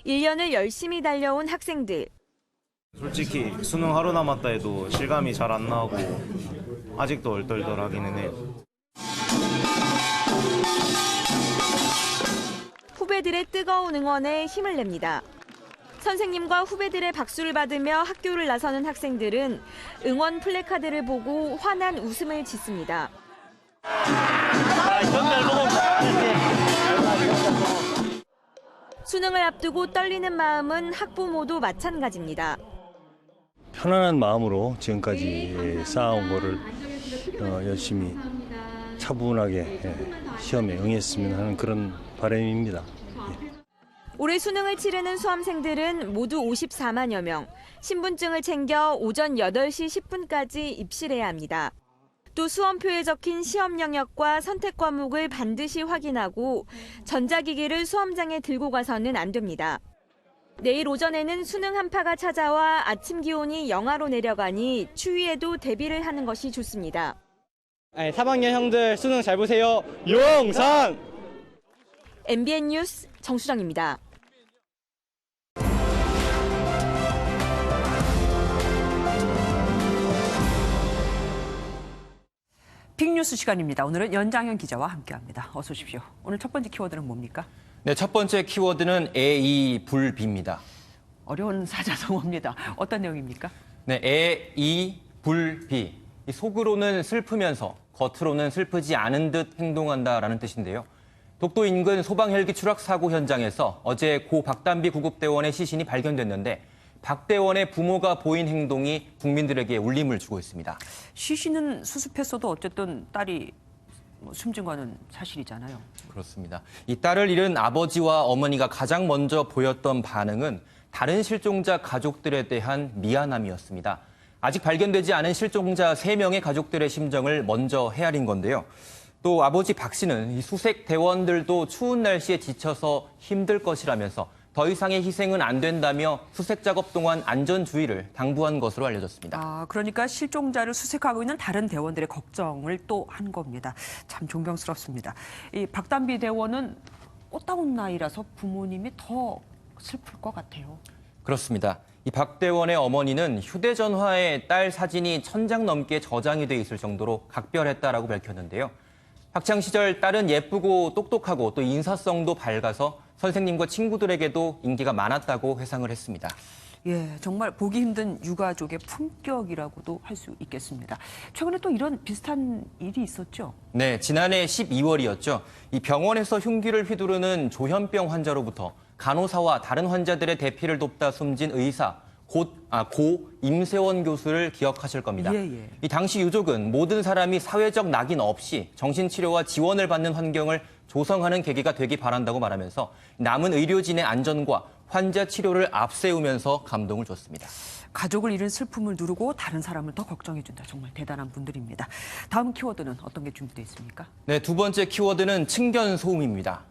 1년을 열심히 달려온 학생들. 솔직히 수능 하루 남았다 해도 실감이 잘 안 나고 아직도 얼떨떨하기는 해요. 후배들의 뜨거운 응원에 힘을 냅니다. 선생님과 후배들의 박수를 받으며 학교를 나서는 학생들은 응원 플래카드를 보고 환한 웃음을 짓습니다. 수능을 앞두고 떨리는 마음은 학부모도 마찬가지입니다. 편안한 마음으로 지금까지 쌓아온 거를 열심히 차분하게 시험에 응했으면 하는 그런 바람입니다. 올해 수능을 치르는 수험생들은 모두 54만여 명. 신분증을 챙겨 오전 8시 10분까지 입실해야 합니다. 또 수험표에 적힌 시험 영역과 선택 과목을 반드시 확인하고 전자기기를 수험장에 들고 가서는 안 됩니다. 내일 오전에는 수능 한파가 찾아와 아침 기온이 영하로 내려가니 추위에도 대비를 하는 것이 좋습니다. 3학년 형들 수능 잘 보세요. 용산! MBN 뉴스 정수정입니다. 빅뉴스 시간입니다. 오늘은 연장현 기자와 함께합니다. 어서 오십시오. 오늘 첫 번째 키워드는 뭡니까? 네, 첫 번째 키워드는 애이불비입니다. 어려운 사자성어입니다. 어떤 내용입니까? 네, 애이불비. 속으로는 슬프면서 겉으로는 슬프지 않은 듯 행동한다라는 뜻인데요. 독도 인근 소방 헬기 추락 사고 현장에서 어제 고 박단비 구급대원의 시신이 발견됐는데 박 대원의 부모가 보인 행동이 국민들에게 울림을 주고 있습니다. 시신은 수습했어도 어쨌든 딸이 숨진 거는 사실이잖아요. 그렇습니다. 이 딸을 잃은 아버지와 어머니가 가장 먼저 보였던 반응은 다른 실종자 가족들에 대한 미안함이었습니다. 아직 발견되지 않은 실종자 3명의 가족들의 심정을 먼저 헤아린 건데요. 또 아버지 박 씨는 이 수색 대원들도 추운 날씨에 지쳐서 힘들 것이라면서 더 이상의 희생은 안 된다며 수색 작업 동안 안전주의를 당부한 것으로 알려졌습니다. 그러니까 실종자를 수색하고 있는 다른 대원들의 걱정을 또 한 겁니다. 참 존경스럽습니다. 이 박단비 대원은 꽃다운 나이라서 부모님이 더 슬플 것 같아요. 그렇습니다. 이 박 대원의 어머니는 휴대전화에 딸 사진이 1000장 넘게 저장이 돼 있을 정도로 각별했다라고 밝혔는데요. 학창 시절 딸은 예쁘고 똑똑하고 또 인사성도 밝아서 선생님과 친구들에게도 인기가 많았다고 회상을 했습니다. 예, 정말 보기 힘든 유가족의 품격이라고도 할 수 있겠습니다. 최근에 또 이런 비슷한 일이 있었죠? 네, 지난해 12월이었죠. 이 병원에서 흉기를 휘두르는 조현병 환자로부터 간호사와 다른 환자들의 대피를 돕다 숨진 의사 고 임세원 교수를 기억하실 겁니다. 이 당시 유족은 모든 사람이 사회적 낙인 없이 정신치료와 지원을 받는 환경을 조성하는 계기가 되기 바란다고 말하면서 남은 의료진의 안전과 환자 치료를 앞세우면서 감동을 줬습니다. 가족을 잃은 슬픔을 누르고 다른 사람을 더 걱정해준다. 정말 대단한 분들입니다. 다음 키워드는 어떤 게 준비되어 있습니까? 네, 두 번째 키워드는 층견소음입니다.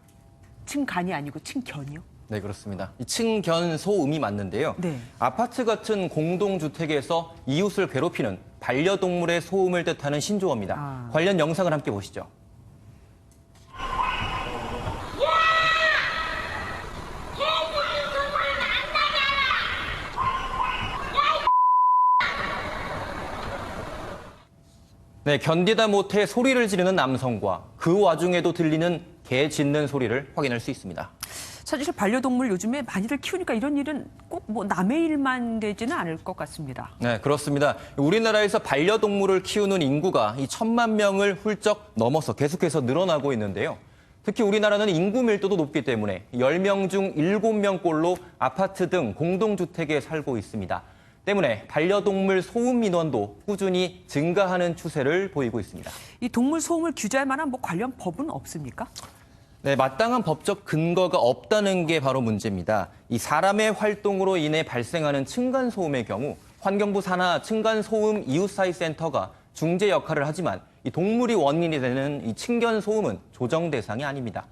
층간이 아니고 층견이요? 네, 그렇습니다. 이 층견소음이 맞는데요. 아파트 같은 공동주택에서 이웃을 괴롭히는 반려동물의 소음을 뜻하는 신조어입니다. 관련 영상을 함께 보시죠. 네, 견디다 못해 소리를 지르는 남성과 그 와중에도 들리는 개 짖는 소리를 확인할 수 있습니다. 사실 반려동물 요즘에 많이들 키우니까 이런 일은 꼭 뭐 남의 일만 되지는 않을 것 같습니다. 네, 그렇습니다. 우리나라에서 반려동물을 키우는 인구가 1,000만 명을 훌쩍 넘어서 계속해서 늘어나고 있는데요. 특히 우리나라는 인구 밀도도 높기 때문에 10명 중 7명꼴로 아파트 등 공동주택에 살고 있습니다. 때문에 반려동물 소음 민원도 꾸준히 증가하는 추세를 보이고 있습니다. 이 동물 소음을 규제할 만한 뭐 관련 법은 없습니까? 네, 마땅한 법적 근거가 없다는 게 바로 문제입니다. 이 사람의 활동으로 인해 발생하는 층간소음의 경우 환경부 산하 층간소음 이웃사회센터가 중재 역할을 하지만 이 동물이 원인이 되는 이 층견소음은 조정 대상이 아닙니다.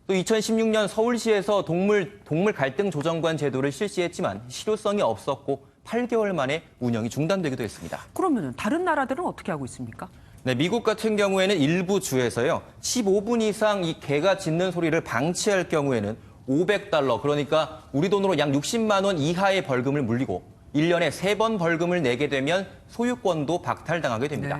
또 2016년 서울시에서 동물 갈등 조정관 제도를 실시했지만 실효성이 없었고 8개월 만에 운영이 중단되기도 했습니다. 그러면 다른 나라들은 어떻게 하고 있습니까? 네, 미국 같은 경우에는 일부 주에서요, 15분 이상 이 개가 짖는 소리를 방치할 경우에는 $500, 그러니까 우리 돈으로 약 60만 원 이하의 벌금을 물리고 1년에 3번 벌금을 내게 되면 소유권도 박탈당하게 됩니다.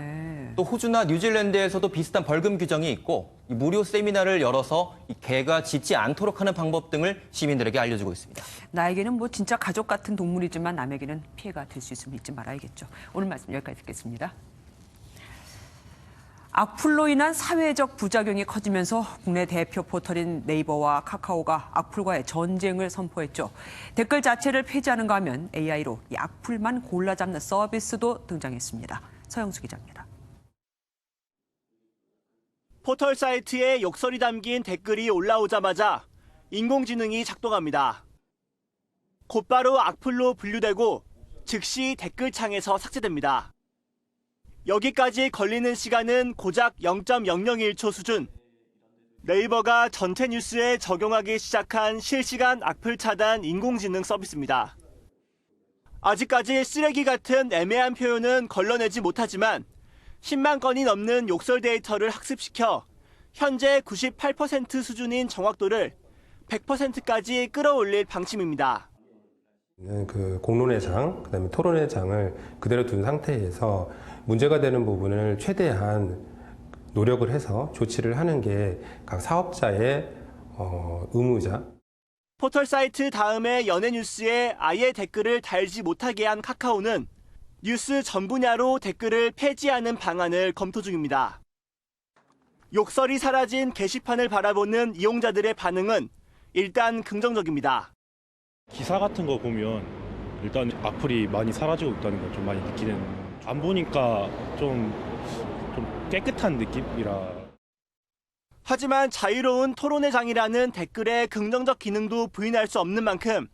또 호주나 뉴질랜드에서도 비슷한 벌금 규정이 있고 무료 세미나를 열어서 이 개가 짖지 않도록 하는 방법 등을 시민들에게 알려주고 있습니다. 나에게는 뭐 진짜 가족 같은 동물이지만 남에게는 피해가 될 수 있음을 잊지 말아야겠죠. 오늘 말씀 여기까지 듣겠습니다. 악플로 인한 사회적 부작용이 커지면서 국내 대표 포털인 네이버와 카카오가 악플과의 전쟁을 선포했죠. 댓글 자체를 폐지하는가 하면 AI로 이 악플만 골라 잡는 서비스도 등장했습니다. 서영수 기자입니다. 포털 사이트에 욕설이 담긴 댓글이 올라오자마자 인공지능이 작동합니다. 곧바로 악플로 분류되고 즉시 댓글창에서 삭제됩니다. 여기까지 걸리는 시간은 고작 0.001초 수준. 네이버가 전체 뉴스에 적용하기 시작한 실시간 악플 차단 인공지능 서비스입니다. 아직까지 쓰레기 같은 애매한 표현은 걸러내지 못하지만 10만 건이 넘는 욕설 데이터를 학습시켜 현재 98% 수준인 정확도를 100%까지 끌어올릴 방침입니다. 그 공론의 장, 그다음에 토론의 장을 그대로 둔 상태에서 문제가 되는 부분을 최대한 노력을 해서 조치를 하는 게 각 사업자의 의무자. 포털 사이트 다음에 연예 뉴스에 아예 댓글을 달지 못하게 한 카카오는 뉴스 전 분야로 댓글을 폐지하는 방안을 검토 중입니다. 욕설이 사라진 게시판을 바라보는 이용자들의 반응은 일단 긍정적입니다. 기사 같은 거 보면 일단 악플이 많이 사라지고 있다는 걸 좀 많이 느끼는, 안 보니까 좀 깨끗한 느낌이라. 하지만 자유로운 토론의 장이라는 댓글의 긍정적 기능도 부인할 수 없는 만큼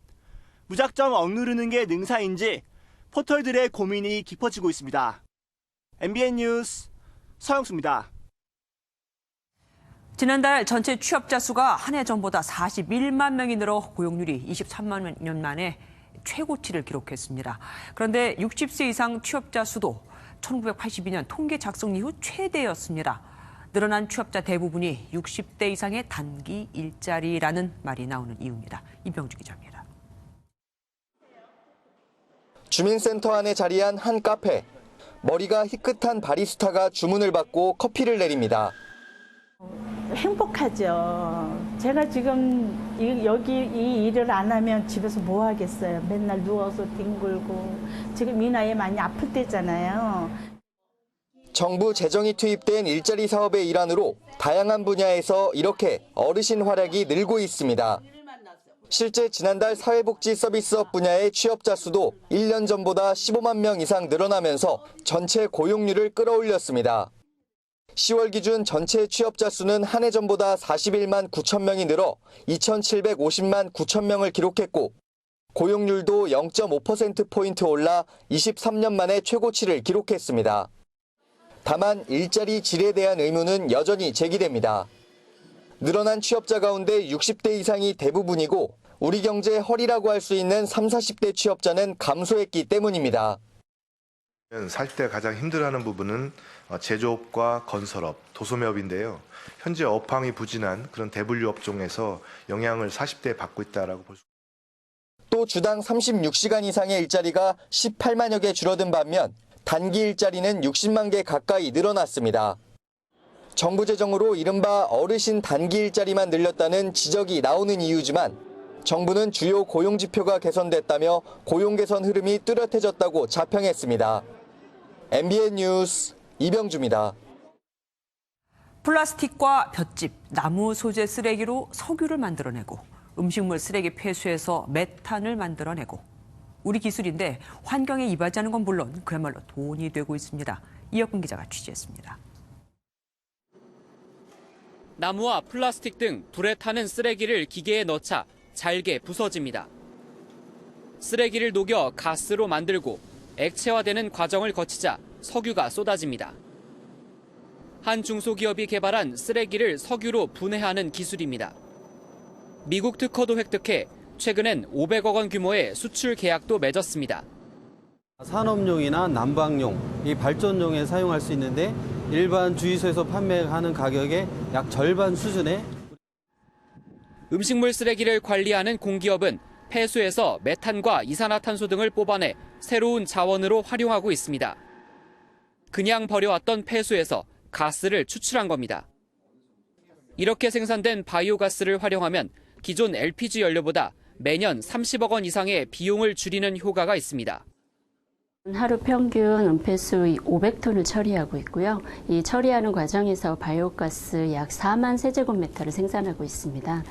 무작정 억누르는 게 능사인지 포털들의 고민이 깊어지고 있습니다. MBN 뉴스 서영수입니다. 지난달 전체 취업자 수가 한 해 전보다 41만 명이 늘어 고용률이 23만 년 만에 최고치를 기록했습니다. 그런데 60세 이상 취업자 수도 1982년 통계 작성 이후 최대였습니다. 늘어난 취업자 대부분이 60대 이상의 단기 일자리라는 말이 나오는 이유입니다. 임병주 기자입니다. 주민센터 안에 자리한 한 카페. 머리가 희끗한 바리스타가 주문을 받고 커피를 내립니다. 행복하죠. 제가 지금 여기 이 일을 안 하면 집에서 뭐 하겠어요. 맨날 누워서 뒹굴고 지금 이 나이에 많이 아플 때잖아요. 정부 재정이 투입된 일자리 사업의 일환으로 다양한 분야에서 이렇게 어르신 활약이 늘고 있습니다. 실제 지난달 사회복지 서비스업 분야의 취업자 수도 1년 전보다 15만 명 이상 늘어나면서 전체 고용률을 끌어올렸습니다. 10월 기준 전체 취업자 수는 한 해 전보다 41만 9천 명이 늘어 2,750만 9천 명을 기록했고 고용률도 0.5%포인트 올라 23년 만에 최고치를 기록했습니다. 다만 일자리 질에 대한 의문은 여전히 제기됩니다. 늘어난 취업자 가운데 60대 이상이 대부분이고 우리 경제의 허리라고 할 수 있는 30, 40대 취업자는 감소했기 때문입니다. 40대가 가장 힘들어하는 부분은 제조업과 건설업, 도소매업인데요. 현재 업황이 부진한 그런 대분류 업종에서 영향을 40대에 받고 있다라고 볼 수 있습니다. 또 주당 36시간 이상의 일자리가 18만여 개 줄어든 반면 단기 일자리는 60만 개 가까이 늘어났습니다. 정부 재정으로 이른바 어르신 단기 일자리만 늘렸다는 지적이 나오는 이유지만 정부는 주요 고용 지표가 개선됐다며 고용 개선 흐름이 뚜렷해졌다고 자평했습니다. MBN 뉴스 이병주입니다. 플라스틱과 볏짚, 나무 소재 쓰레기로 석유를 만들어내고 음식물 쓰레기 폐수에서 메탄을 만들어내고 우리 기술인데 환경에 이바지 하는 건 물론 그야말로 돈이 되고 있습니다. 이혁근 기자가 취재했습니다. 나무와 플라스틱 등 불에 타는 쓰레기를 기계에 넣자 잘게 부서집니다. 쓰레기를 녹여 가스로 만들고 액체화되는 과정을 거치자 석유가 쏟아집니다. 한 중소기업이 개발한 쓰레기를 석유로 분해하는 기술입니다. 미국 특허도 획득해 최근엔 500억 원 규모의 수출 계약도 맺었습니다. 산업용이나 난방용, 이 발전용에 사용할 수 있는데 일반 주유소에서 판매하는 가격의 약 절반 수준에 음식물 쓰레기를 관리하는 공기업은 폐수에서 메탄과 이산화탄소 등을 뽑아내 새로운 자원으로 활용하고 있습니다. 그냥 버려왔던 폐수에서 가스를 추출한 겁니다. 이렇게 생산된 바이오가스를 활용하면 기존 LPG 연료보다 매년 30억 원 이상의 비용을 줄이는 효과가 있습니다. 하루 평균 은폐수 500톤을 처리하고 있고요. 이 처리하는 과정에서 바이오가스 약 4만 세제곱미터를 생산하고 있습니다.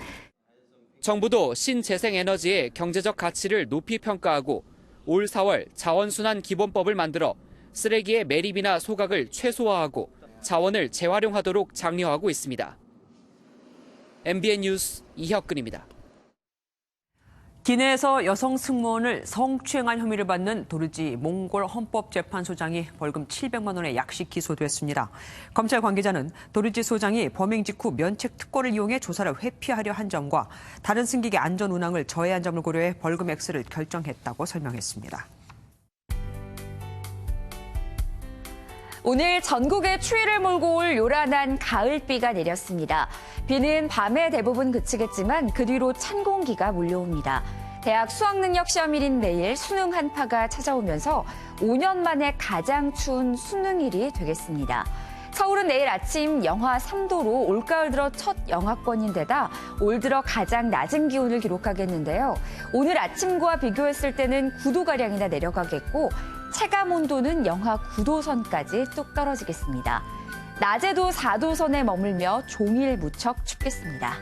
정부도 신재생에너지의 경제적 가치를 높이 평가하고 올 4월 자원순환 기본법을 만들어 쓰레기의 매립이나 소각을 최소화하고 자원을 재활용하도록 장려하고 있습니다. MBN 뉴스 이혁근입니다. 기내에서 여성 승무원을 성추행한 혐의를 받는 도르지 몽골 헌법재판소장이 벌금 700만 원의 약식 기소됐습니다. 검찰 관계자는 도르지 소장이 범행 직후 면책 특권을 이용해 조사를 회피하려 한 점과 다른 승객의 안전 운항을 저해한 점을 고려해 벌금 액수를 결정했다고 설명했습니다. 오늘 전국에 추위를 몰고 올 요란한 가을비가 내렸습니다. 비는 밤에 대부분 그치겠지만 그 뒤로 찬 공기가 몰려옵니다. 대학 수학능력 시험일인 내일 수능 한파가 찾아오면서 5년 만에 가장 추운 수능일이 되겠습니다. 서울은 내일 아침 영하 3도로 올가을 들어 첫 영하권인데다 올 들어 가장 낮은 기온을 기록하겠는데요. 오늘 아침과 비교했을 때는 9도가량이나 내려가겠고 체감 온도는 영하 9도 선까지 뚝 떨어지겠습니다. 낮에도 4도 선에 머물며 종일 무척 춥겠습니다.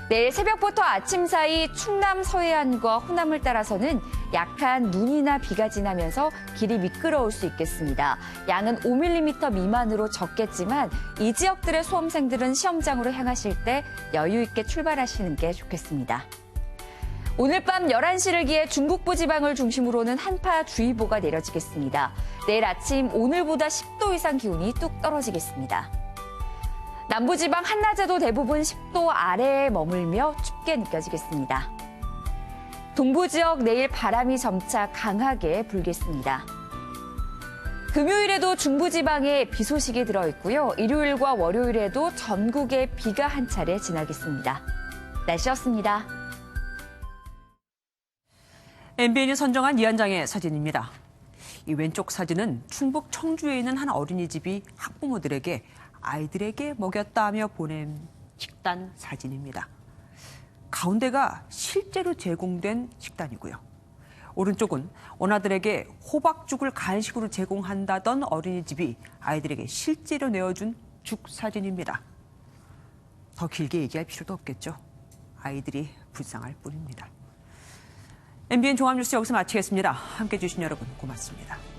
내일 새벽부터 아침 사이 충남 서해안과 호남을 따라서는 약한 눈이나 비가 지나면서 길이 미끄러울 수 있겠습니다. 양은 5mm 미만으로 적겠지만 이 지역들의 수험생들은 시험장으로 향하실 때 여유 있게 출발하시는 게 좋겠습니다. 오늘 밤 11시를 기해 중북부 지방을 중심으로는 한파주의보가 내려지겠습니다. 내일 아침 오늘보다 10도 이상 기온이 뚝 떨어지겠습니다. 남부지방 한낮에도 대부분 10도 아래에 머물며 춥게 느껴지겠습니다. 동부지역 내일 바람이 점차 강하게 불겠습니다. 금요일에도 중부지방에 비 소식이 들어있고요. 일요일과 월요일에도 전국에 비가 한 차례 지나겠습니다. 날씨였습니다. MBN이 선정한 이 한 장의 사진입니다. 이 왼쪽 사진은 충북 청주에 있는 한 어린이집이 학부모들에게 아이들에게 먹였다며 보낸 식단 사진입니다. 가운데가 실제로 제공된 식단이고요. 오른쪽은 원아들에게 호박죽을 간식으로 제공한다던 어린이집이 아이들에게 실제로 내어준 죽 사진입니다. 더 길게 얘기할 필요도 없겠죠. 아이들이 불쌍할 뿐입니다. MBN 종합뉴스 여기서 마치겠습니다. 함께해 주신 여러분 고맙습니다.